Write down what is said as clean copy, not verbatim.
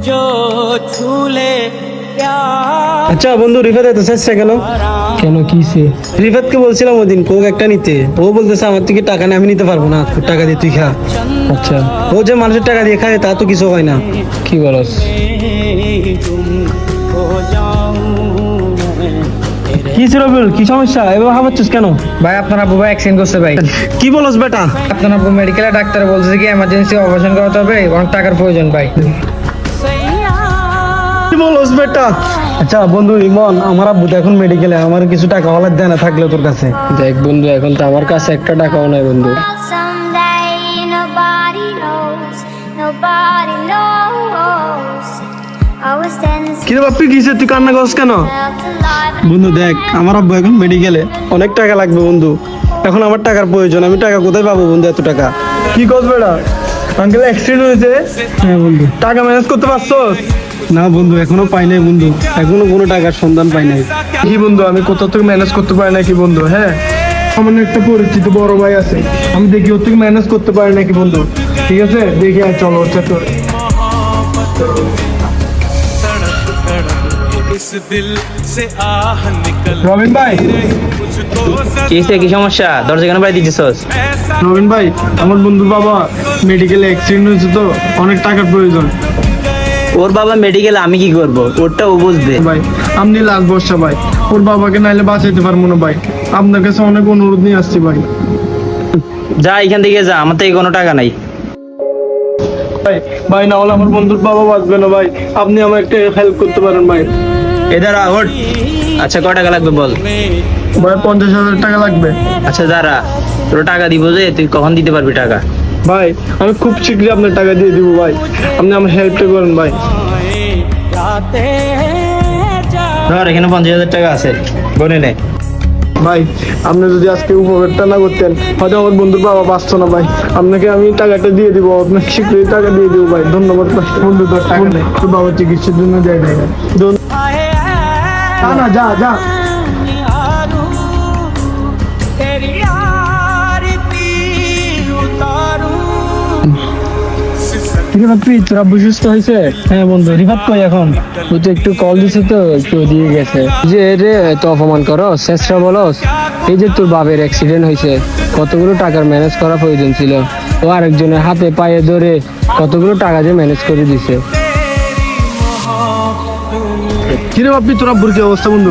जो छू ले प्यार আচ্ছা বন্ধু, রিফাত এত চেষ্টা কেন? কেন কিছে? রিফাতকে বলছিলাম ওদিন কোক একটা নিতে, ও বলতেছে আমার থেকে টাকা নিয়ে আমি নিতে পারবো না, তোর টাকা দিয়ে তুই খা। আচ্ছা, ও যে মানুষের টাকা দিয়ে খায় তা তো কিছু হয় না। কি বলস? तुम हो जाऊं मैं কি রবিউল, কি সমস্যা? এবার ভাবাচ্ছিস কেন? ভাই আপনার আব্বু ভাই অ্যাক্সিডেন্ট করছে ভাই। কি বলস বেটা? আপনার আব্বু মেডিকেলে ডাক্তার বলছে কি এমার্জেন্সি অপারেশন করাতে হবে, অনেক টাকার প্রয়োজন ভাই। কি বলস বেটা? আচ্ছা বন্ধু ইমন, আমার আব্বু তো এখন মেডিকেলে, আমার কিছু টাকা ওয়ালা দেয় না থাকলে তোর কাছে। দেখ বন্ধু, এখন তো আমার কাছে একটা টাকাও নাই বন্ধু। Someday nobody knows, nobody knows. I was dancing কি রে বাপ্পি, কিসে তুই কান্না করছ কেন? alive. বন্ধু দেখ, আমার আব্বু এখন মেডিকেলে, অনেক টাকা লাগবে বন্ধু। এখন আমার টাকার প্রয়োজন, আমি টাকা কোথায় পাবো বন্ধু এত টাকা? কি করছ বেটা? আঙ্কেল অ্যাক্সিডেন্ট হয়েছে? হ্যাঁ বন্ধু। টাকা ম্যানেজ করতে পারছস? না বন্ধু, এখনো পাই নাই বন্ধু, এখনো কোনো টাকার সন্ধান পাই নাই। কি বন্ধু, আমি কোথাও থেকে ম্যানেজ করতে পারি নাকি বন্ধু? হ্যাঁ, আমার একটা পরিচিত বড় ভাই আছে, আমি দেখি ওর থেকে ম্যানেজ করতে পারি নাকি বন্ধু। ঠিক আছে, দেখি আর চলো ওর সাথে। इस दिल से आह निकल রবিন ভাই, কি সমস্যা? দরজা কেন বাইরে দিতেছস? রবিন ভাই, আমার বন্ধুর বাবা মেডিকেলে অ্যাক্সিডেন্ট হয়েছে তো, অনেক টাকার প্রয়োজন ওর বাবা মেডিকেলে, আমি কি করব? ওরটা ও বুঝবে। ভাই। আপনি লাস্ট বর্ষা ভাই, ওর বাবাকে নাইলে বাঁচাইতে পারবো না ভাই, আপনার কাছে অনেক অনুরোধ নিয়ে আসছি ভাই। যা এখান থেকে যা, আমার থেকে কোনো টাকা নাই। ভাই ভাই, না হলে আমার বন্ধুর বাবা বাঁচবে না ভাই, আপনি আমার একটা হেল্প করতে পারেন ভাই। এদারা ওঠ। আচ্ছা, কয় টাকা লাগবে বল? ভাই 50,000 টাকা লাগবে। আচ্ছা দাঁড়া, তোর টাকা দিব যে, তুই কখন দিতে পারবি টাকা? ভাই আমি খুব শীঘ্রই আপনার টাকা দিয়ে দিব ভাই, আপনি আমার হেল্পটা করেন ভাই। जाते जा ধর, এখানে 50,000 টাকা আছে, গনে নে। ভাই আপনি যদি আজকে উপকারটা না করতেন, হয়তো আমার বন্ধুর বাবা বাঁচতো না ভাই। আপনাকে আমি টাকাটা দিয়ে দিব, আপনাকে শীঘ্রই টাকা দিয়ে দিব ভাই। ধন্যবাদ ভাই। বন্ধু তোর টাকা নেই, তোর বাবা চিকিৎসার জন্য দেয় নাই। না না, যা যা। तेरी आरती उतारूं কিরে বাপ্পি, তোর আব্বু সুস্থ হয়েছে? হ্যাঁ বন্ধু, রিফাত কই এখন? ও তো একটু কল দিছে, তো একটু দিয়ে গেছে। যে রে এত অপমান করো, শেষরা বলস? এই যে তোর বাবের অ্যাক্সিডেন্ট হয়েছে, কতগুলো টাকার ম্যানেজ করা প্রয়োজন ছিল, ও আরেকজনের হাতে পায়ে ধরে কতগুলো টাকা যে ম্যানেজ করে দিছে। কিরে বাপ্পি, তোর আব্বুর কি অবস্থা বন্ধু?